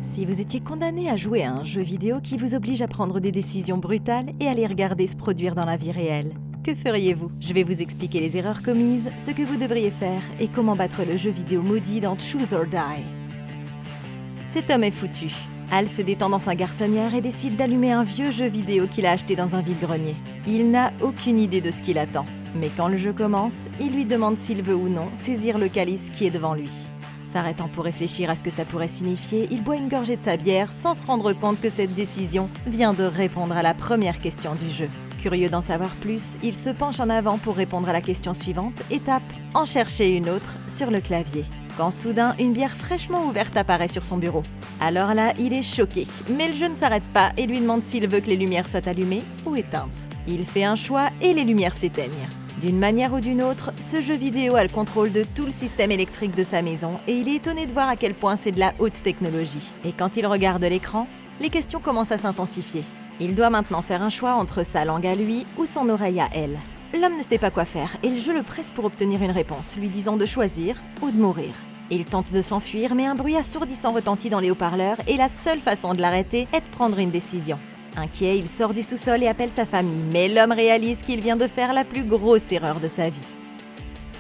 Si vous étiez condamné à jouer à un jeu vidéo qui vous oblige à prendre des décisions brutales et à les regarder se produire dans la vie réelle, que feriez-vous? Je vais vous expliquer les erreurs commises, ce que vous devriez faire et comment battre le jeu vidéo maudit dans Choose or Die. Cet homme est foutu. Hal se détend dans sa garçonnière et décide d'allumer un vieux jeu vidéo qu'il a acheté dans un vide-grenier. Il n'a aucune idée de ce qu'il attend. Mais quand le jeu commence, il lui demande s'il veut ou non saisir le calice qui est devant lui. S'arrêtant pour réfléchir à ce que ça pourrait signifier, il boit une gorgée de sa bière sans se rendre compte que cette décision vient de répondre à la première question du jeu. Curieux d'en savoir plus, il se penche en avant pour répondre à la question suivante et tape « En chercher une autre » sur le clavier. Quand soudain, une bière fraîchement ouverte apparaît sur son bureau. Alors là, il est choqué, mais le jeu ne s'arrête pas et lui demande s'il veut que les lumières soient allumées ou éteintes. Il fait un choix et les lumières s'éteignent. D'une manière ou d'une autre, ce jeu vidéo a le contrôle de tout le système électrique de sa maison et il est étonné de voir à quel point c'est de la haute technologie. Et quand il regarde l'écran, les questions commencent à s'intensifier. Il doit maintenant faire un choix entre sa langue à lui ou son oreille à elle. L'homme ne sait pas quoi faire et le jeu le presse pour obtenir une réponse, lui disant de choisir ou de mourir. Il tente de s'enfuir, mais un bruit assourdissant retentit dans les haut-parleurs et la seule façon de l'arrêter est de prendre une décision. Inquiet, il sort du sous-sol et appelle sa famille, mais l'homme réalise qu'il vient de faire la plus grosse erreur de sa vie.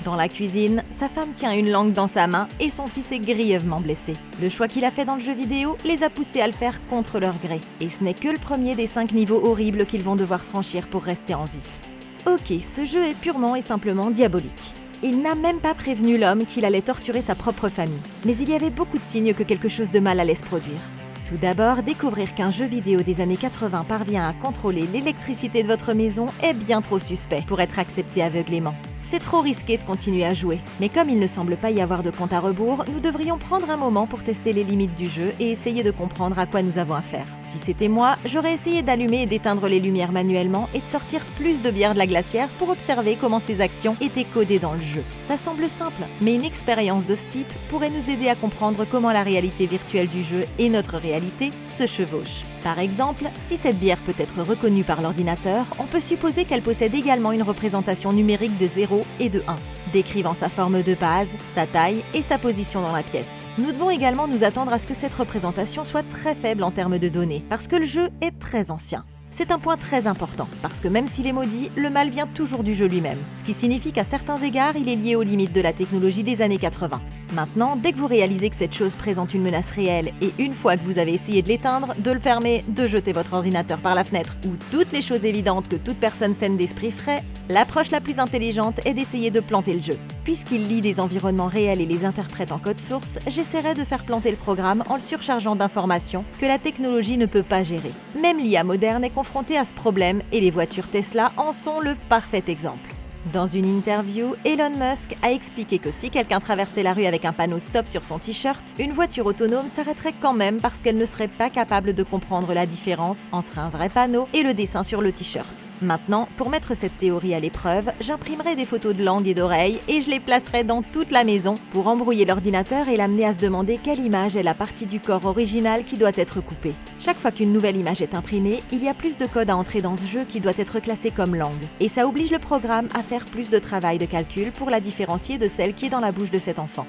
Dans la cuisine, sa femme tient une langue dans sa main et son fils est grièvement blessé. Le choix qu'il a fait dans le jeu vidéo les a poussés à le faire contre leur gré. Et ce n'est que le premier des 5 niveaux horribles qu'ils vont devoir franchir pour rester en vie. Ok, ce jeu est purement et simplement diabolique. Il n'a même pas prévenu l'homme qu'il allait torturer sa propre famille. Mais il y avait beaucoup de signes que quelque chose de mal allait se produire. Tout d'abord, découvrir qu'un jeu vidéo des années 80 parvient à contrôler l'électricité de votre maison est bien trop suspect pour être accepté aveuglément. C'est trop risqué de continuer à jouer. Mais comme il ne semble pas y avoir de compte à rebours, nous devrions prendre un moment pour tester les limites du jeu et essayer de comprendre à quoi nous avons affaire. Si c'était moi, j'aurais essayé d'allumer et d'éteindre les lumières manuellement et de sortir plus de bière de la glacière pour observer comment ces actions étaient codées dans le jeu. Ça semble simple, mais une expérience de ce type pourrait nous aider à comprendre comment la réalité virtuelle du jeu et notre réalité se chevauchent. Par exemple, si cette bière peut être reconnue par l'ordinateur, on peut supposer qu'elle possède également une représentation numérique des 0 et de 1, décrivant sa forme de base, sa taille et sa position dans la pièce. Nous devons également nous attendre à ce que cette représentation soit très faible en termes de données, parce que le jeu est très ancien. C'est un point très important, parce que même s'il est maudit, le mal vient toujours du jeu lui-même, ce qui signifie qu'à certains égards, il est lié aux limites de la technologie des années 80. Maintenant, dès que vous réalisez que cette chose présente une menace réelle, et une fois que vous avez essayé de l'éteindre, de le fermer, de jeter votre ordinateur par la fenêtre, ou toutes les choses évidentes que toute personne saine d'esprit ferait, l'approche la plus intelligente est d'essayer de planter le jeu. Puisqu'il lit des environnements réels et les interprète en code source, j'essaierai de faire planter le programme en le surchargeant d'informations que la technologie ne peut pas gérer. Même l'IA moderne est confrontée à ce problème et les voitures Tesla en sont le parfait exemple. Dans une interview, Elon Musk a expliqué que si quelqu'un traversait la rue avec un panneau stop sur son t-shirt, une voiture autonome s'arrêterait quand même parce qu'elle ne serait pas capable de comprendre la différence entre un vrai panneau et le dessin sur le t-shirt. Maintenant, pour mettre cette théorie à l'épreuve, j'imprimerai des photos de langue et d'oreille et je les placerai dans toute la maison pour embrouiller l'ordinateur et l'amener à se demander quelle image est la partie du corps original qui doit être coupée. Chaque fois qu'une nouvelle image est imprimée, il y a plus de code à entrer dans ce jeu qui doit être classé comme langue. Et ça oblige le programme à faire plus de travail de calcul pour la différencier de celle qui est dans la bouche de cet enfant.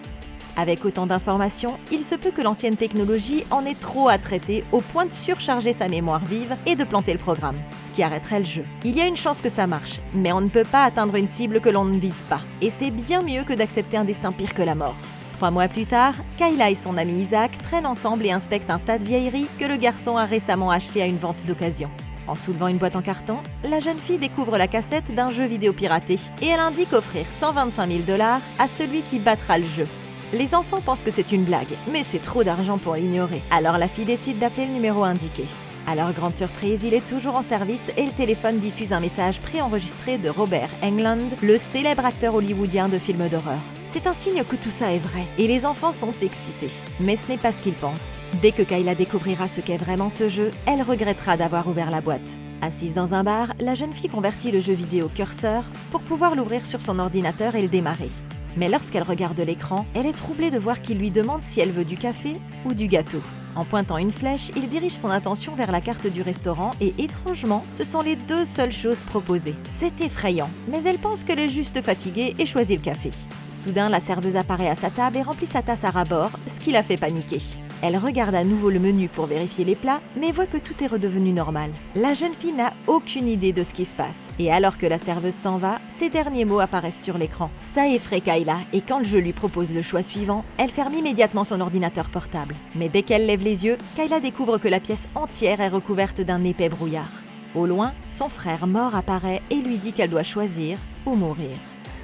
Avec autant d'informations, il se peut que l'ancienne technologie en ait trop à traiter au point de surcharger sa mémoire vive et de planter le programme, ce qui arrêterait le jeu. Il y a une chance que ça marche, mais on ne peut pas atteindre une cible que l'on ne vise pas. Et c'est bien mieux que d'accepter un destin pire que la mort. 3 mois plus tard, Kayla et son ami Isaac traînent ensemble et inspectent un tas de vieilleries que le garçon a récemment acheté à une vente d'occasion. En soulevant une boîte en carton, la jeune fille découvre la cassette d'un jeu vidéo piraté et elle indique offrir 125 000 $ à celui qui battra le jeu. Les enfants pensent que c'est une blague, mais c'est trop d'argent pour l'ignorer. Alors la fille décide d'appeler le numéro indiqué. À leur grande surprise, il est toujours en service et le téléphone diffuse un message préenregistré de Robert Englund, le célèbre acteur hollywoodien de films d'horreur. C'est un signe que tout ça est vrai, et les enfants sont excités. Mais ce n'est pas ce qu'ils pensent. Dès que Kayla découvrira ce qu'est vraiment ce jeu, elle regrettera d'avoir ouvert la boîte. Assise dans un bar, la jeune fille convertit le jeu vidéo Cursor pour pouvoir l'ouvrir sur son ordinateur et le démarrer. Mais lorsqu'elle regarde l'écran, elle est troublée de voir qu'il lui demande si elle veut du café ou du gâteau. En pointant une flèche, il dirige son attention vers la carte du restaurant et étrangement, ce sont les 2 seules choses proposées. C'est effrayant, mais elle pense qu'elle est juste fatiguée et choisit le café. Soudain, la serveuse apparaît à sa table et remplit sa tasse à ras-bord, ce qui la fait paniquer. Elle regarde à nouveau le menu pour vérifier les plats, mais voit que tout est redevenu normal. La jeune fille n'a aucune idée de ce qui se passe. Et alors que la serveuse s'en va, ces derniers mots apparaissent sur l'écran. Ça effraie Kayla, et quand le jeu lui propose le choix suivant, elle ferme immédiatement son ordinateur portable. Mais dès qu'elle lève les yeux, Kayla découvre que la pièce entière est recouverte d'un épais brouillard. Au loin, son frère mort apparaît et lui dit qu'elle doit choisir ou mourir.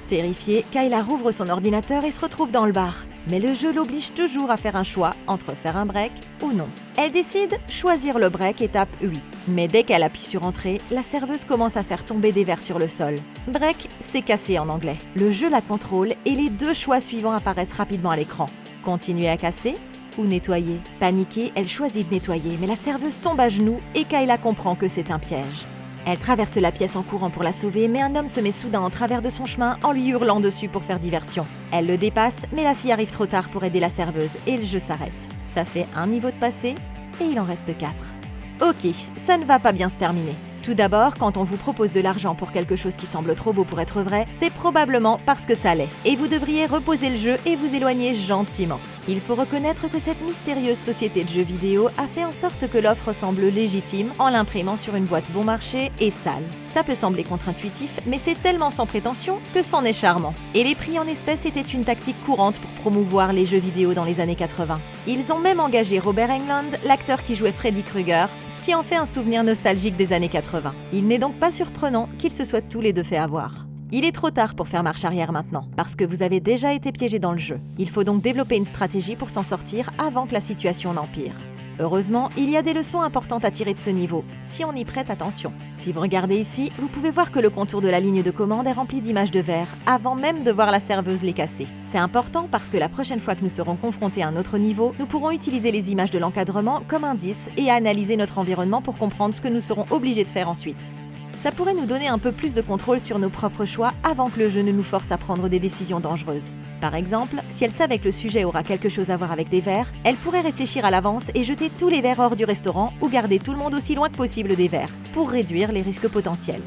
Terrifiée, Kayla rouvre son ordinateur et se retrouve dans le bar. Mais le jeu l'oblige toujours à faire un choix entre faire un break ou non. Elle décide choisir le break et tape oui. Mais dès qu'elle appuie sur entrée, la serveuse commence à faire tomber des verres sur le sol. Break, c'est cassé en anglais. Le jeu la contrôle et les deux choix suivants apparaissent rapidement à l'écran. Continuer à casser ou nettoyer. Paniquée, elle choisit de nettoyer, mais la serveuse tombe à genoux et Kayla comprend que c'est un piège. Elle traverse la pièce en courant pour la sauver, mais un homme se met soudain en travers de son chemin en lui hurlant dessus pour faire diversion. Elle le dépasse, mais la fille arrive trop tard pour aider la serveuse et le jeu s'arrête. Ça fait un niveau de passé et il en reste 4. Ok, ça ne va pas bien se terminer. Tout d'abord, quand on vous propose de l'argent pour quelque chose qui semble trop beau pour être vrai, c'est probablement parce que ça l'est. Et vous devriez reposer le jeu et vous éloigner gentiment. Il faut reconnaître que cette mystérieuse société de jeux vidéo a fait en sorte que l'offre semble légitime en l'imprimant sur une boîte bon marché et sale. Ça peut sembler contre-intuitif, mais c'est tellement sans prétention que c'en est charmant. Et les prix en espèces étaient une tactique courante pour promouvoir les jeux vidéo dans les années 80. Ils ont même engagé Robert Englund, l'acteur qui jouait Freddy Krueger, ce qui en fait un souvenir nostalgique des années 80. Il n'est donc pas surprenant qu'ils se soient tous les deux fait avoir. Il est trop tard pour faire marche arrière maintenant, parce que vous avez déjà été piégé dans le jeu. Il faut donc développer une stratégie pour s'en sortir avant que la situation n'empire. Heureusement, il y a des leçons importantes à tirer de ce niveau, si on y prête attention. Si vous regardez ici, vous pouvez voir que le contour de la ligne de commande est rempli d'images de verre, avant même de voir la serveuse les casser. C'est important parce que la prochaine fois que nous serons confrontés à un autre niveau, nous pourrons utiliser les images de l'encadrement comme indice et analyser notre environnement pour comprendre ce que nous serons obligés de faire ensuite. Ça pourrait nous donner un peu plus de contrôle sur nos propres choix avant que le jeu ne nous force à prendre des décisions dangereuses. Par exemple, si elle savait que le sujet aura quelque chose à voir avec des verres, elle pourrait réfléchir à l'avance et jeter tous les verres hors du restaurant ou garder tout le monde aussi loin que possible des verres, pour réduire les risques potentiels.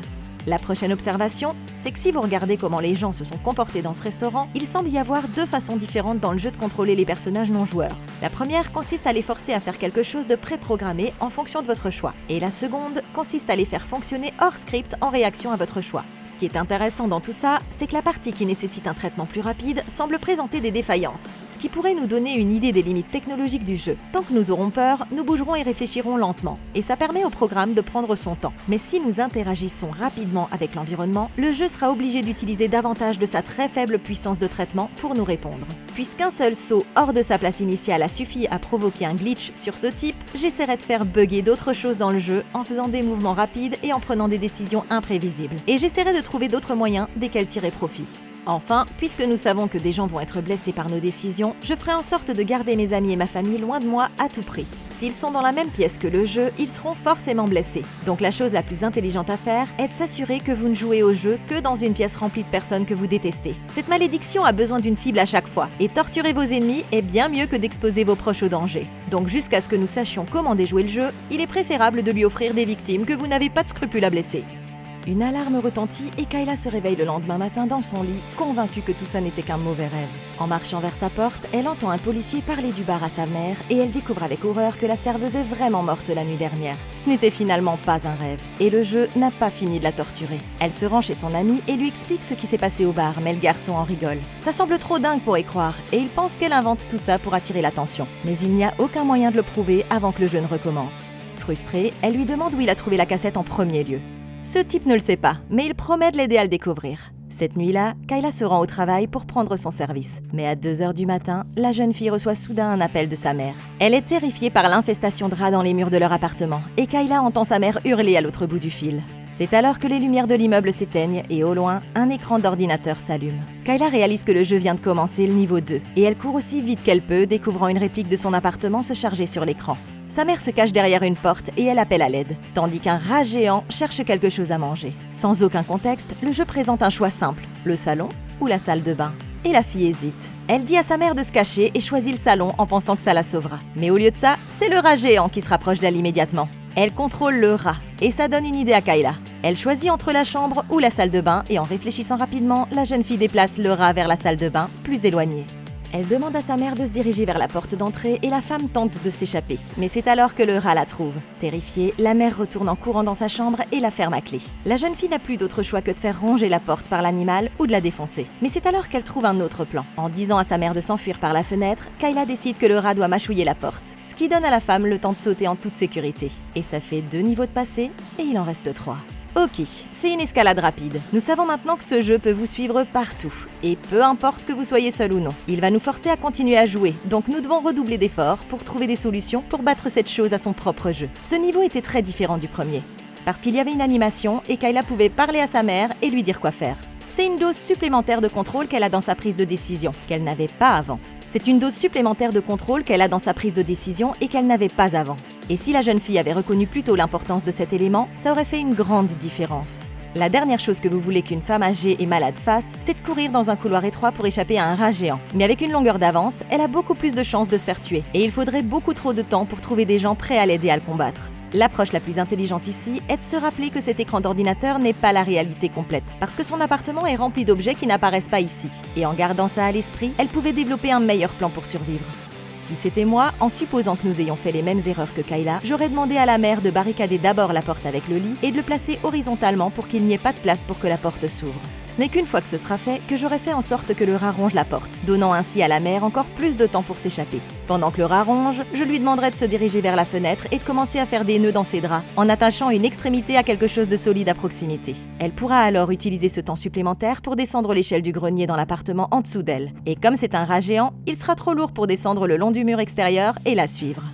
La prochaine observation, c'est que si vous regardez comment les gens se sont comportés dans ce restaurant, il semble y avoir deux façons différentes dans le jeu de contrôler les personnages non-joueurs. La première consiste à les forcer à faire quelque chose de préprogrammé en fonction de votre choix. Et la seconde consiste à les faire fonctionner hors script en réaction à votre choix. Ce qui est intéressant dans tout ça, c'est que la partie qui nécessite un traitement plus rapide semble présenter des défaillances, ce qui pourrait nous donner une idée des limites technologiques du jeu. Tant que nous aurons peur, nous bougerons et réfléchirons lentement, et ça permet au programme de prendre son temps. Mais si nous interagissons rapidement avec l'environnement, le jeu sera obligé d'utiliser davantage de sa très faible puissance de traitement pour nous répondre. Puisqu'un seul saut hors de sa place initiale a suffi à provoquer un glitch sur ce type, j'essaierai de faire bugger d'autres choses dans le jeu en faisant des mouvements rapides et en prenant des décisions imprévisibles. Et j'essaierai de trouver d'autres moyens desquels tirer profit. Enfin, puisque nous savons que des gens vont être blessés par nos décisions, je ferai en sorte de garder mes amis et ma famille loin de moi à tout prix. S'ils sont dans la même pièce que le jeu, ils seront forcément blessés. Donc la chose la plus intelligente à faire est de s'assurer que vous ne jouez au jeu que dans une pièce remplie de personnes que vous détestez. Cette malédiction a besoin d'une cible à chaque fois, et torturer vos ennemis est bien mieux que d'exposer vos proches au danger. Donc jusqu'à ce que nous sachions comment déjouer le jeu, il est préférable de lui offrir des victimes que vous n'avez pas de scrupules à blesser. Une alarme retentit et Kayla se réveille le lendemain matin dans son lit, convaincue que tout ça n'était qu'un mauvais rêve. En marchant vers sa porte, elle entend un policier parler du bar à sa mère et elle découvre avec horreur que la serveuse est vraiment morte la nuit dernière. Ce n'était finalement pas un rêve, et le jeu n'a pas fini de la torturer. Elle se rend chez son ami et lui explique ce qui s'est passé au bar, mais le garçon en rigole. Ça semble trop dingue pour y croire, et il pense qu'elle invente tout ça pour attirer l'attention. Mais il n'y a aucun moyen de le prouver avant que le jeu ne recommence. Frustrée, elle lui demande où il a trouvé la cassette en premier lieu. Ce type ne le sait pas, mais il promet de l'aider à le découvrir. Cette nuit-là, Kayla se rend au travail pour prendre son service. Mais à 2h du matin, la jeune fille reçoit soudain un appel de sa mère. Elle est terrifiée par l'infestation de rats dans les murs de leur appartement, et Kayla entend sa mère hurler à l'autre bout du fil. C'est alors que les lumières de l'immeuble s'éteignent et au loin, un écran d'ordinateur s'allume. Kayla réalise que le jeu vient de commencer le niveau 2, et elle court aussi vite qu'elle peut, découvrant une réplique de son appartement se charger sur l'écran. Sa mère se cache derrière une porte et elle appelle à l'aide, tandis qu'un rat géant cherche quelque chose à manger. Sans aucun contexte, le jeu présente un choix simple, le salon ou la salle de bain. Et la fille hésite. Elle dit à sa mère de se cacher et choisit le salon en pensant que ça la sauvera. Mais au lieu de ça, c'est le rat géant qui se rapproche d'elle immédiatement. Elle contrôle le rat, et ça donne une idée à Kayla. Elle choisit entre la chambre ou la salle de bain, et en réfléchissant rapidement, la jeune fille déplace le rat vers la salle de bain, plus éloignée. Elle demande à sa mère de se diriger vers la porte d'entrée et la femme tente de s'échapper. Mais c'est alors que le rat la trouve. Terrifiée, la mère retourne en courant dans sa chambre et la ferme à clé. La jeune fille n'a plus d'autre choix que de faire ronger la porte par l'animal ou de la défoncer. Mais c'est alors qu'elle trouve un autre plan. En disant à sa mère de s'enfuir par la fenêtre, Kayla décide que le rat doit mâchouiller la porte, ce qui donne à la femme le temps de sauter en toute sécurité. Et ça fait 2 niveaux de passé et il en reste 3. Ok, c'est une escalade rapide. Nous savons maintenant que ce jeu peut vous suivre partout, et peu importe que vous soyez seul ou non. Il va nous forcer à continuer à jouer, donc nous devons redoubler d'efforts pour trouver des solutions pour battre cette chose à son propre jeu. Ce niveau était très différent du premier, parce qu'il y avait une animation et Kayla pouvait parler à sa mère et lui dire quoi faire. C'est une dose supplémentaire de contrôle qu'elle a dans sa prise de décision, qu'elle n'avait pas avant. C'est une dose supplémentaire de contrôle qu'elle a dans sa prise de décision et qu'elle n'avait pas avant. Et si la jeune fille avait reconnu plus tôt l'importance de cet élément, ça aurait fait une grande différence. La dernière chose que vous voulez qu'une femme âgée et malade fasse, c'est de courir dans un couloir étroit pour échapper à un rat géant. Mais avec une longueur d'avance, elle a beaucoup plus de chances de se faire tuer. Et il faudrait beaucoup trop de temps pour trouver des gens prêts à l'aider à le combattre. L'approche la plus intelligente ici est de se rappeler que cet écran d'ordinateur n'est pas la réalité complète, parce que son appartement est rempli d'objets qui n'apparaissent pas ici. Et en gardant ça à l'esprit, elle pouvait développer un meilleur plan pour survivre. Si c'était moi, en supposant que nous ayons fait les mêmes erreurs que Kayla, j'aurais demandé à la mère de barricader d'abord la porte avec le lit et de le placer horizontalement pour qu'il n'y ait pas de place pour que la porte s'ouvre. Ce n'est qu'une fois que ce sera fait que j'aurai fait en sorte que le rat ronge la porte, donnant ainsi à la mère encore plus de temps pour s'échapper. Pendant que le rat ronge, je lui demanderai de se diriger vers la fenêtre et de commencer à faire des nœuds dans ses draps, en attachant une extrémité à quelque chose de solide à proximité. Elle pourra alors utiliser ce temps supplémentaire pour descendre l'échelle du grenier dans l'appartement en dessous d'elle. Et comme c'est un rat géant, il sera trop lourd pour descendre le long du mur extérieur et la suivre.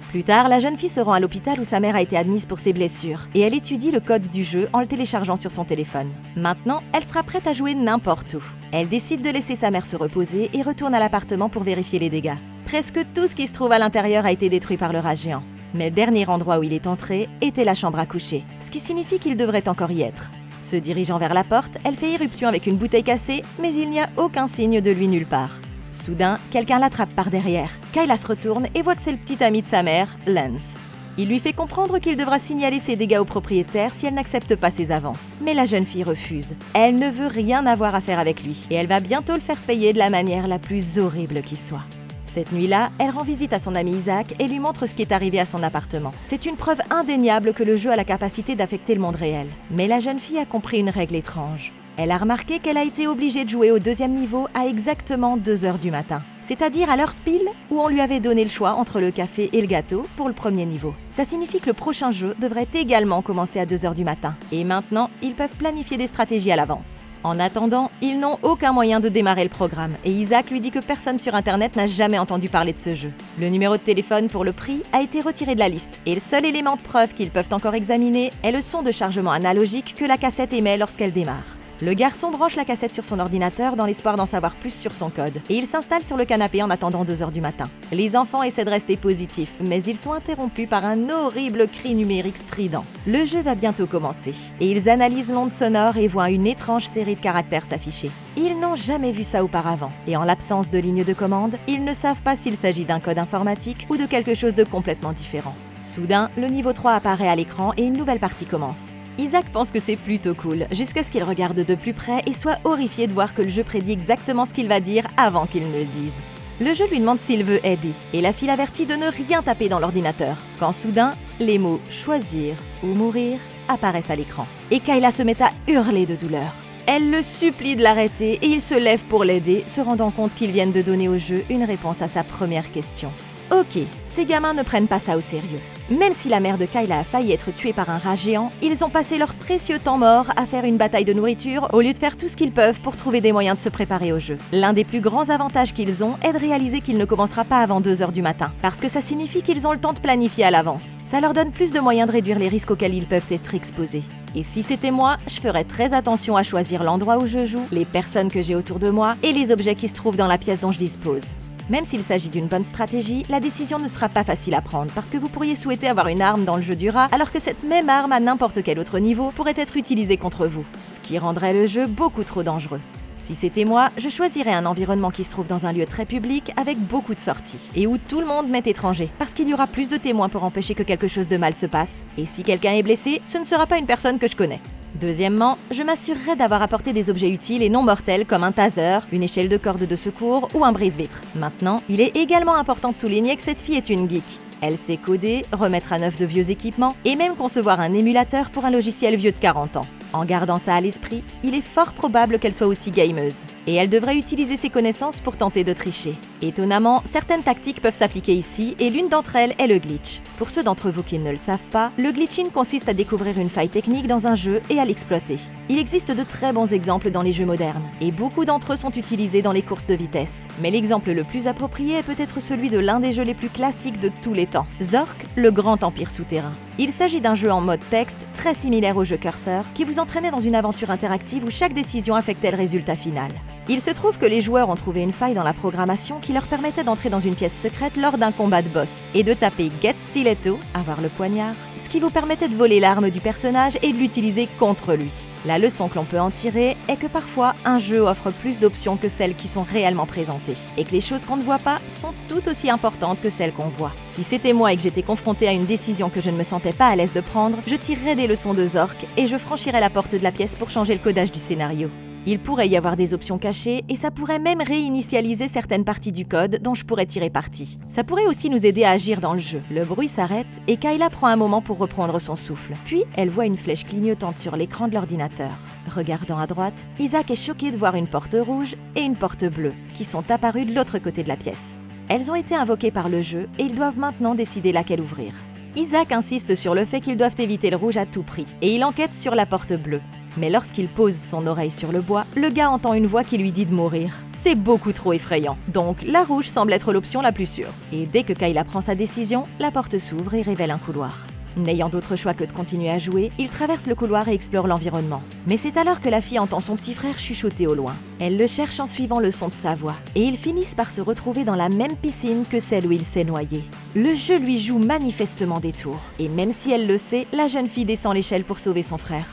Plus tard, la jeune fille se rend à l'hôpital où sa mère a été admise pour ses blessures, et elle étudie le code du jeu en le téléchargeant sur son téléphone. Maintenant, elle sera prête à jouer n'importe où. Elle décide de laisser sa mère se reposer et retourne à l'appartement pour vérifier les dégâts. Presque tout ce qui se trouve à l'intérieur a été détruit par le rat géant. Mais le dernier endroit où il est entré était la chambre à coucher, ce qui signifie qu'il devrait encore y être. Se dirigeant vers la porte, elle fait irruption avec une bouteille cassée, mais il n'y a aucun signe de lui nulle part. Soudain, quelqu'un l'attrape par derrière. Kayla se retourne et voit que c'est le petit ami de sa mère, Lance. Il lui fait comprendre qu'il devra signaler ses dégâts au propriétaire si elle n'accepte pas ses avances. Mais la jeune fille refuse. Elle ne veut rien avoir à faire avec lui, et elle va bientôt le faire payer de la manière la plus horrible qui soit. Cette nuit-là, elle rend visite à son ami Isaac et lui montre ce qui est arrivé à son appartement. C'est une preuve indéniable que le jeu a la capacité d'affecter le monde réel. Mais la jeune fille a compris une règle étrange. Elle a remarqué qu'elle a été obligée de jouer au 2e niveau à exactement 2h du matin. C'est-à-dire à l'heure pile où on lui avait donné le choix entre le café et le gâteau pour le 1er niveau. Ça signifie que le prochain jeu devrait également commencer à 2h du matin. Et maintenant, ils peuvent planifier des stratégies à l'avance. En attendant, ils n'ont aucun moyen de démarrer le programme et Isaac lui dit que personne sur Internet n'a jamais entendu parler de ce jeu. Le numéro de téléphone pour le prix a été retiré de la liste et le seul élément de preuve qu'ils peuvent encore examiner est le son de chargement analogique que la cassette émet lorsqu'elle démarre. Le garçon branche la cassette sur son ordinateur dans l'espoir d'en savoir plus sur son code et il s'installe sur le canapé en attendant 2h du matin. Les enfants essaient de rester positifs, mais ils sont interrompus par un horrible cri numérique strident. Le jeu va bientôt commencer et ils analysent l'onde sonore et voient une étrange série de caractères s'afficher. Ils n'ont jamais vu ça auparavant et en l'absence de ligne de commande, ils ne savent pas s'il s'agit d'un code informatique ou de quelque chose de complètement différent. Soudain, le niveau 3 apparaît à l'écran et une nouvelle partie commence. Isaac pense que c'est plutôt cool, jusqu'à ce qu'il regarde de plus près et soit horrifié de voir que le jeu prédit exactement ce qu'il va dire avant qu'il ne le dise. Le jeu lui demande s'il veut aider, et la fille l'avertit de ne rien taper dans l'ordinateur, quand soudain, les mots « choisir » ou « mourir » apparaissent à l'écran. Et Kayla se met à hurler de douleur. Elle le supplie de l'arrêter et il se lève pour l'aider, se rendant compte qu'ils viennent de donner au jeu une réponse à sa première question. Ok, ces gamins ne prennent pas ça au sérieux. Même si la mère de Kayla a failli être tuée par un rat géant, ils ont passé leur précieux temps mort à faire une bataille de nourriture au lieu de faire tout ce qu'ils peuvent pour trouver des moyens de se préparer au jeu. L'un des plus grands avantages qu'ils ont est de réaliser qu'il ne commencera pas avant 2h du matin, parce que ça signifie qu'ils ont le temps de planifier à l'avance. Ça leur donne plus de moyens de réduire les risques auxquels ils peuvent être exposés. Et si c'était moi, je ferais très attention à choisir l'endroit où je joue, les personnes que j'ai autour de moi et les objets qui se trouvent dans la pièce dont je dispose. Même s'il s'agit d'une bonne stratégie, la décision ne sera pas facile à prendre parce que vous pourriez souhaiter avoir une arme dans le jeu du rat alors que cette même arme à n'importe quel autre niveau pourrait être utilisée contre vous, ce qui rendrait le jeu beaucoup trop dangereux. Si c'était moi, je choisirais un environnement qui se trouve dans un lieu très public avec beaucoup de sorties et où tout le monde m'est étranger parce qu'il y aura plus de témoins pour empêcher que quelque chose de mal se passe. Et si quelqu'un est blessé, ce ne sera pas une personne que je connais. Deuxièmement, je m'assurerai d'avoir apporté des objets utiles et non mortels comme un taser, une échelle de corde de secours ou un brise-vitre. Maintenant, il est également important de souligner que cette fille est une geek. Elle sait coder, remettre à neuf de vieux équipements et même concevoir un émulateur pour un logiciel vieux de 40 ans. En gardant ça à l'esprit, il est fort probable qu'elle soit aussi gameuse. Et elle devrait utiliser ses connaissances pour tenter de tricher. Étonnamment, certaines tactiques peuvent s'appliquer ici et l'une d'entre elles est le glitch. Pour ceux d'entre vous qui ne le savent pas, le glitching consiste à découvrir une faille technique dans un jeu et à l'exploiter. Il existe de très bons exemples dans les jeux modernes et beaucoup d'entre eux sont utilisés dans les courses de vitesse. Mais l'exemple le plus approprié est peut-être celui de l'un des jeux les plus classiques de tous les temps, Zork, le grand empire souterrain. Il s'agit d'un jeu en mode texte très similaire au jeu Cursor qui vous entraînait dans une aventure interactive où chaque décision affectait le résultat final. Il se trouve que les joueurs ont trouvé une faille dans la programmation qui leur permettait d'entrer dans une pièce secrète lors d'un combat de boss et de taper Get Stiletto, avoir le poignard, ce qui vous permettait de voler l'arme du personnage et de l'utiliser contre lui. La leçon que l'on peut en tirer est que parfois un jeu offre plus d'options que celles qui sont réellement présentées et que les choses qu'on ne voit pas sont tout aussi importantes que celles qu'on voit. Si c'était moi et que j'étais confrontée à une décision que je ne me sentais pas à l'aise de prendre, je tirerais des leçons de Zork et je franchirais la porte de la pièce pour changer le codage du scénario. Il pourrait y avoir des options cachées et ça pourrait même réinitialiser certaines parties du code dont je pourrais tirer parti. Ça pourrait aussi nous aider à agir dans le jeu. Le bruit s'arrête et Kayla prend un moment pour reprendre son souffle. Puis, elle voit une flèche clignotante sur l'écran de l'ordinateur. Regardant à droite, Isaac est choqué de voir une porte rouge et une porte bleue qui sont apparues de l'autre côté de la pièce. Elles ont été invoquées par le jeu et ils doivent maintenant décider laquelle ouvrir. Isaac insiste sur le fait qu'ils doivent éviter le rouge à tout prix et il enquête sur la porte bleue. Mais lorsqu'il pose son oreille sur le bois, le gars entend une voix qui lui dit de mourir. C'est beaucoup trop effrayant. Donc la rouge semble être l'option la plus sûre. Et dès que Kayla prend sa décision, la porte s'ouvre et révèle un couloir. N'ayant d'autre choix que de continuer à jouer, il traverse le couloir et explore l'environnement. Mais c'est alors que la fille entend son petit frère chuchoter au loin. Elle le cherche en suivant le son de sa voix. Et ils finissent par se retrouver dans la même piscine que celle où il s'est noyé. Le jeu lui joue manifestement des tours. Et même si elle le sait, la jeune fille descend l'échelle pour sauver son frère.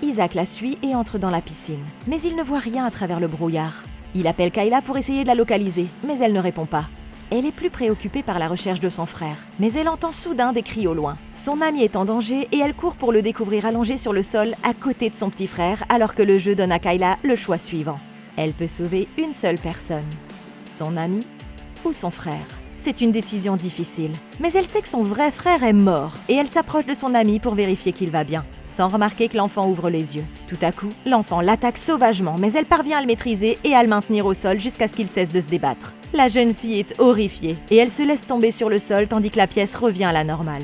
Isaac la suit et entre dans la piscine. Mais il ne voit rien à travers le brouillard. Il appelle Kayla pour essayer de la localiser, mais elle ne répond pas. Elle est plus préoccupée par la recherche de son frère, mais elle entend soudain des cris au loin. Son ami est en danger et elle court pour le découvrir allongé sur le sol à côté de son petit frère, alors que le jeu donne à Kayla le choix suivant. Elle peut sauver une seule personne. Son ami ou son frère. C'est une décision difficile, mais elle sait que son vrai frère est mort et elle s'approche de son ami pour vérifier qu'il va bien, sans remarquer que l'enfant ouvre les yeux. Tout à coup, l'enfant l'attaque sauvagement, mais elle parvient à le maîtriser et à le maintenir au sol jusqu'à ce qu'il cesse de se débattre. La jeune fille est horrifiée et elle se laisse tomber sur le sol tandis que la pièce revient à la normale.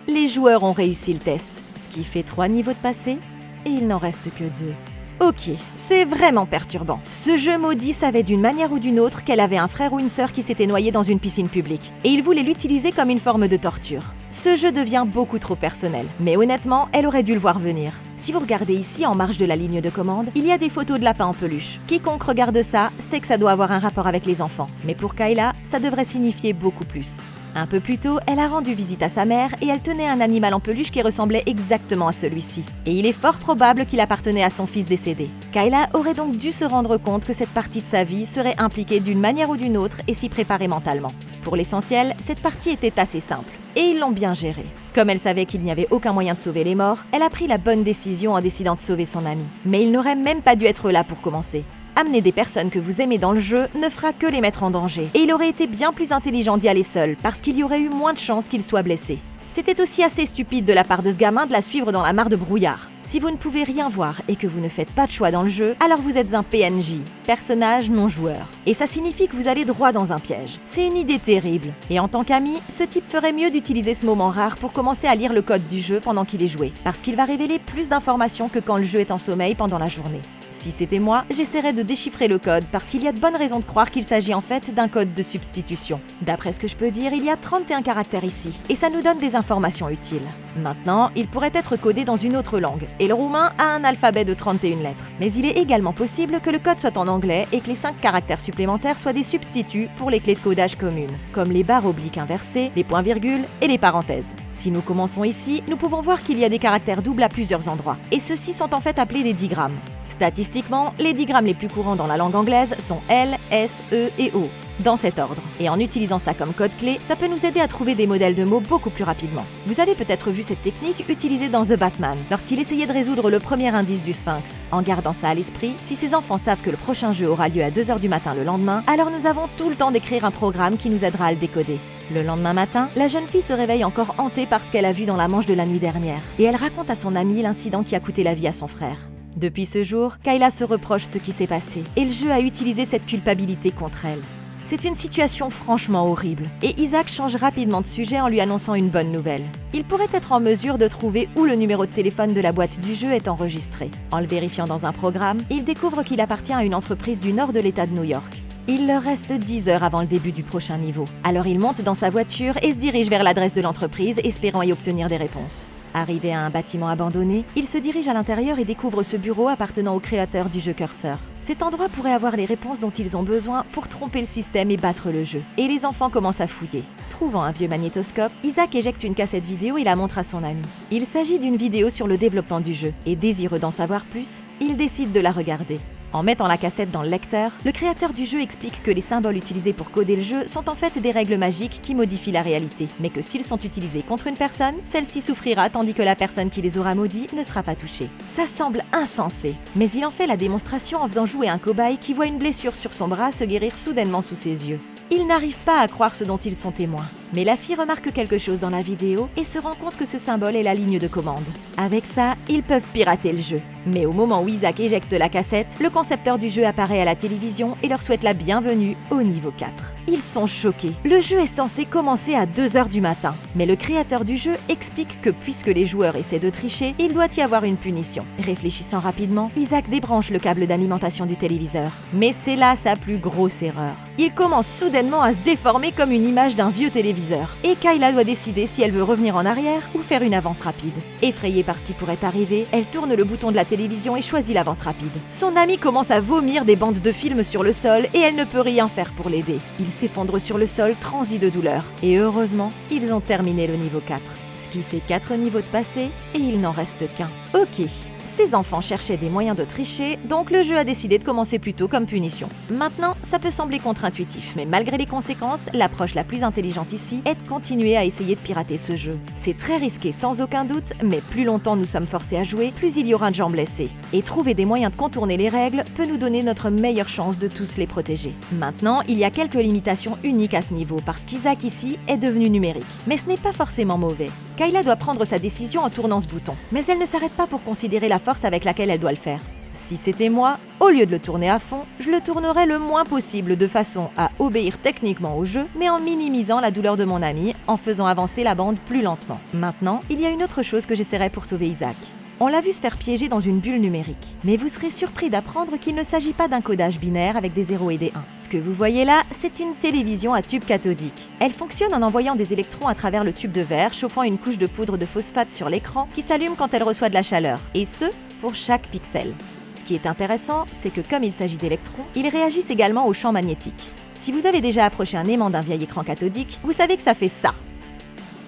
Les joueurs ont réussi le test, ce qui fait 3 niveaux de passé et il n'en reste que 2. Ok, c'est vraiment perturbant. Ce jeu maudit savait d'une manière ou d'une autre qu'elle avait un frère ou une sœur qui s'était noyé dans une piscine publique, et il voulait l'utiliser comme une forme de torture. Ce jeu devient beaucoup trop personnel, mais honnêtement, elle aurait dû le voir venir. Si vous regardez ici, en marge de la ligne de commande, il y a des photos de lapins en peluche. Quiconque regarde ça sait que ça doit avoir un rapport avec les enfants, mais pour Kayla, ça devrait signifier beaucoup plus. Un peu plus tôt, elle a rendu visite à sa mère et elle tenait un animal en peluche qui ressemblait exactement à celui-ci. Et il est fort probable qu'il appartenait à son fils décédé. Kayla aurait donc dû se rendre compte que cette partie de sa vie serait impliquée d'une manière ou d'une autre et s'y préparer mentalement. Pour l'essentiel, cette partie était assez simple. Et ils l'ont bien gérée. Comme elle savait qu'il n'y avait aucun moyen de sauver les morts, elle a pris la bonne décision en décidant de sauver son ami. Mais il n'aurait même pas dû être là pour commencer. Amener des personnes que vous aimez dans le jeu ne fera que les mettre en danger. Et il aurait été bien plus intelligent d'y aller seul, parce qu'il y aurait eu moins de chances qu'il soit blessé. C'était aussi assez stupide de la part de ce gamin de la suivre dans la mare de brouillard. Si vous ne pouvez rien voir et que vous ne faites pas de choix dans le jeu, alors vous êtes un PNJ, personnage non joueur. Et ça signifie que vous allez droit dans un piège. C'est une idée terrible. Et en tant qu'ami, ce type ferait mieux d'utiliser ce moment rare pour commencer à lire le code du jeu pendant qu'il est joué, parce qu'il va révéler plus d'informations que quand le jeu est en sommeil pendant la journée. Si c'était moi, j'essaierais de déchiffrer le code parce qu'il y a de bonnes raisons de croire qu'il s'agit en fait d'un code de substitution. D'après ce que je peux dire, il y a 31 caractères ici, et ça nous donne des informations utiles. Maintenant, il pourrait être codé dans une autre langue, et le roumain a un alphabet de 31 lettres. Mais il est également possible que le code soit en anglais et que les 5 caractères supplémentaires soient des substituts pour les clés de codage communes, comme les barres obliques inversées, les points-virgules et les parenthèses. Si nous commençons ici, nous pouvons voir qu'il y a des caractères doubles à plusieurs endroits, et ceux-ci sont en fait appelés des digrammes. Statistiquement, les digrammes les plus courants dans la langue anglaise sont L, S, E et O, dans cet ordre. Et en utilisant ça comme code clé, ça peut nous aider à trouver des modèles de mots beaucoup plus rapidement. Vous avez peut-être vu cette technique utilisée dans The Batman, lorsqu'il essayait de résoudre le premier indice du Sphinx. En gardant ça à l'esprit, si ces enfants savent que le prochain jeu aura lieu à 2h du matin le lendemain, alors nous avons tout le temps d'écrire un programme qui nous aidera à le décoder. Le lendemain matin, la jeune fille se réveille encore hantée par ce qu'elle a vu dans la manche de la nuit dernière, et elle raconte à son amie l'incident qui a coûté la vie à son frère. Depuis ce jour, Kayla se reproche ce qui s'est passé, et le jeu a utilisé cette culpabilité contre elle. C'est une situation franchement horrible, et Isaac change rapidement de sujet en lui annonçant une bonne nouvelle. Il pourrait être en mesure de trouver où le numéro de téléphone de la boîte du jeu est enregistré. En le vérifiant dans un programme, il découvre qu'il appartient à une entreprise du nord de l'État de New York. Il leur reste 10 heures avant le début du prochain niveau. Alors il monte dans sa voiture et se dirige vers l'adresse de l'entreprise, espérant y obtenir des réponses. Arrivé à un bâtiment abandonné, il se dirige à l'intérieur et découvre ce bureau appartenant au créateur du jeu Cursor. Cet endroit pourrait avoir les réponses dont ils ont besoin pour tromper le système et battre le jeu. Et les enfants commencent à fouiller. Trouvant un vieux magnétoscope, Isaac éjecte une cassette vidéo et la montre à son ami. Il s'agit d'une vidéo sur le développement du jeu, et désireux d'en savoir plus, il décide de la regarder. En mettant la cassette dans le lecteur, le créateur du jeu explique que les symboles utilisés pour coder le jeu sont en fait des règles magiques qui modifient la réalité, mais que s'ils sont utilisés contre une personne, celle-ci souffrira tandis que la personne qui les aura maudits ne sera pas touchée. Ça semble insensé, mais il en fait la démonstration en faisant jouer un cobaye qui voit une blessure sur son bras se guérir soudainement sous ses yeux. Ils n'arrivent pas à croire ce dont ils sont témoins. Mais la fille remarque quelque chose dans la vidéo et se rend compte que ce symbole est la ligne de commande. Avec ça, ils peuvent pirater le jeu. Mais au moment où Isaac éjecte la cassette, le concepteur du jeu apparaît à la télévision et leur souhaite la bienvenue au niveau 4. Ils sont choqués. Le jeu est censé commencer à 2h du matin. Mais le créateur du jeu explique que puisque les joueurs essaient de tricher, il doit y avoir une punition. Réfléchissant rapidement, Isaac débranche le câble d'alimentation du téléviseur. Mais c'est là sa plus grosse erreur. Il commence soudainement à se déformer comme une image d'un vieux téléviseur. Et Kayla doit décider si elle veut revenir en arrière ou faire une avance rapide. Effrayée par ce qui pourrait arriver, elle tourne le bouton de la télévision et choisit l'avance rapide. Son amie commence à vomir des bandes de films sur le sol et elle ne peut rien faire pour l'aider. Il s'effondre sur le sol, transi de douleur. Et heureusement, ils ont terminé le niveau 4. Ce qui fait 4 niveaux de passé et il n'en reste qu'un. Ok. Ces enfants cherchaient des moyens de tricher, donc le jeu a décidé de commencer plus tôt comme punition. Maintenant, ça peut sembler contre-intuitif, mais malgré les conséquences, l'approche la plus intelligente ici est de continuer à essayer de pirater ce jeu. C'est très risqué sans aucun doute, mais plus longtemps nous sommes forcés à jouer, plus il y aura de gens blessés. Et trouver des moyens de contourner les règles peut nous donner notre meilleure chance de tous les protéger. Maintenant, il y a quelques limitations uniques à ce niveau, parce qu'Isaac ici est devenu numérique. Mais ce n'est pas forcément mauvais. Kayla doit prendre sa décision en tournant ce bouton. Mais elle ne s'arrête pas pour considérer la force avec laquelle elle doit le faire. Si c'était moi, au lieu de le tourner à fond, je le tournerais le moins possible de façon à obéir techniquement au jeu, mais en minimisant la douleur de mon ami, en faisant avancer la bande plus lentement. Maintenant, il y a une autre chose que j'essaierai pour sauver Isaac. On l'a vu se faire piéger dans une bulle numérique. Mais vous serez surpris d'apprendre qu'il ne s'agit pas d'un codage binaire avec des 0 et des 1. Ce que vous voyez là, c'est une télévision à tube cathodique. Elle fonctionne en envoyant des électrons à travers le tube de verre, chauffant une couche de poudre de phosphate sur l'écran qui s'allume quand elle reçoit de la chaleur. Et ce, pour chaque pixel. Ce qui est intéressant, c'est que comme il s'agit d'électrons, ils réagissent également au champ magnétique. Si vous avez déjà approché un aimant d'un vieil écran cathodique, vous savez que ça fait ça.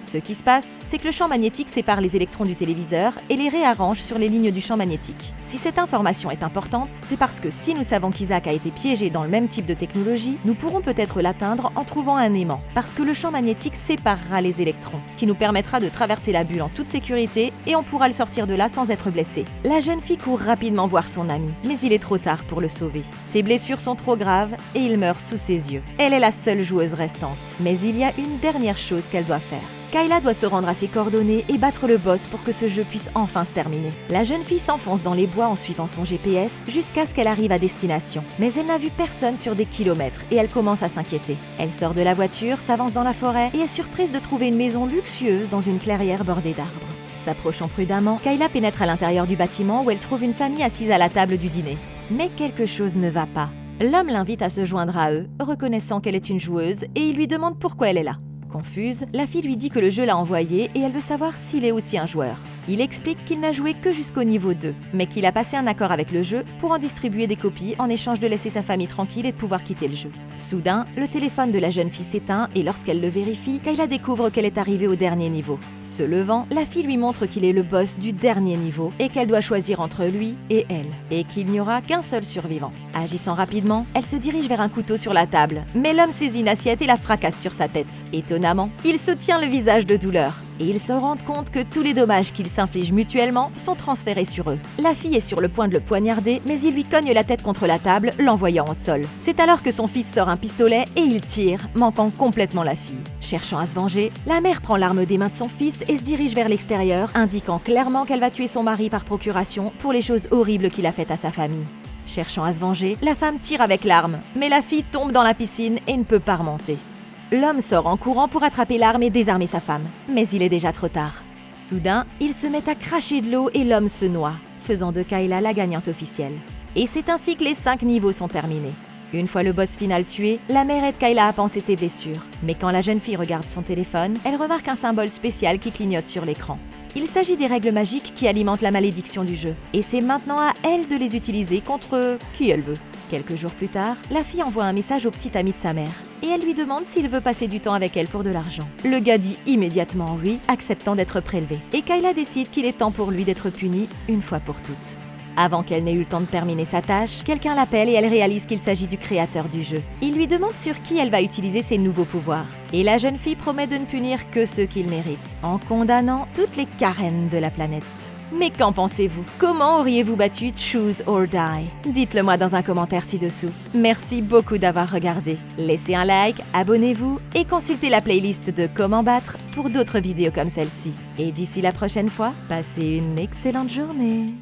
Ce qui se passe, c'est que le champ magnétique sépare les électrons du téléviseur et les réarrange sur les lignes du champ magnétique. Si cette information est importante, c'est parce que si nous savons qu'Isaac a été piégé dans le même type de technologie, nous pourrons peut-être l'atteindre en trouvant un aimant, parce que le champ magnétique séparera les électrons, ce qui nous permettra de traverser la bulle en toute sécurité et on pourra le sortir de là sans être blessé. La jeune fille court rapidement voir son ami, mais il est trop tard pour le sauver. Ses blessures sont trop graves et il meurt sous ses yeux. Elle est la seule joueuse restante, mais il y a une dernière chose qu'elle doit faire. Kayla doit se rendre à ses coordonnées et battre le boss pour que ce jeu puisse enfin se terminer. La jeune fille s'enfonce dans les bois en suivant son GPS jusqu'à ce qu'elle arrive à destination. Mais elle n'a vu personne sur des kilomètres et elle commence à s'inquiéter. Elle sort de la voiture, s'avance dans la forêt et est surprise de trouver une maison luxueuse dans une clairière bordée d'arbres. S'approchant prudemment, Kayla pénètre à l'intérieur du bâtiment où elle trouve une famille assise à la table du dîner. Mais quelque chose ne va pas. L'homme l'invite à se joindre à eux, reconnaissant qu'elle est une joueuse, et il lui demande pourquoi elle est là. Confuse, la fille lui dit que le jeu l'a envoyée et elle veut savoir s'il est aussi un joueur. Il explique qu'il n'a joué que jusqu'au niveau 2, mais qu'il a passé un accord avec le jeu pour en distribuer des copies en échange de laisser sa famille tranquille et de pouvoir quitter le jeu. Soudain, le téléphone de la jeune fille s'éteint et lorsqu'elle le vérifie, Kayla découvre qu'elle est arrivée au dernier niveau. Se levant, la fille lui montre qu'il est le boss du dernier niveau et qu'elle doit choisir entre lui et elle, et qu'il n'y aura qu'un seul survivant. Agissant rapidement, elle se dirige vers un couteau sur la table, mais l'homme saisit une assiette et la fracasse sur sa tête. Étonnamment, il se tient le visage de douleur, et ils se rendent compte que tous les dommages qu'ils s'infligent mutuellement sont transférés sur eux. La fille est sur le point de le poignarder, mais il lui cogne la tête contre la table, l'envoyant au sol. C'est alors que son fils sort un pistolet et il tire, manquant complètement la fille. Cherchant à se venger, la mère prend l'arme des mains de son fils et se dirige vers l'extérieur, indiquant clairement qu'elle va tuer son mari par procuration pour les choses horribles qu'il a faites à sa famille. Cherchant à se venger, la femme tire avec l'arme, mais la fille tombe dans la piscine et ne peut pas remonter. L'homme sort en courant pour attraper l'arme et désarmer sa femme, mais il est déjà trop tard. Soudain, il se met à cracher de l'eau et l'homme se noie, faisant de Kayla la gagnante officielle. Et c'est ainsi que les 5 niveaux sont terminés. Une fois le boss final tué, la mère aide Kayla à panser ses blessures. Mais quand la jeune fille regarde son téléphone, elle remarque un symbole spécial qui clignote sur l'écran. Il s'agit des règles magiques qui alimentent la malédiction du jeu, et c'est maintenant à elle de les utiliser contre qui elle veut. Quelques jours plus tard, la fille envoie un message au petit ami de sa mère, et elle lui demande s'il veut passer du temps avec elle pour de l'argent. Le gars dit immédiatement oui, acceptant d'être prélevé, et Kayla décide qu'il est temps pour lui d'être puni une fois pour toutes. Avant qu'elle n'ait eu le temps de terminer sa tâche, quelqu'un l'appelle et elle réalise qu'il s'agit du créateur du jeu. Il lui demande sur qui elle va utiliser ses nouveaux pouvoirs. Et la jeune fille promet de ne punir que ceux qu'il mérite, en condamnant toutes les Karen de la planète. Mais qu'en pensez-vous? Comment auriez-vous battu Choose or Die? Dites-le moi dans un commentaire ci-dessous. Merci beaucoup d'avoir regardé. Laissez un like, abonnez-vous et consultez la playlist de Comment battre pour d'autres vidéos comme celle-ci. Et d'ici la prochaine fois, passez une excellente journée.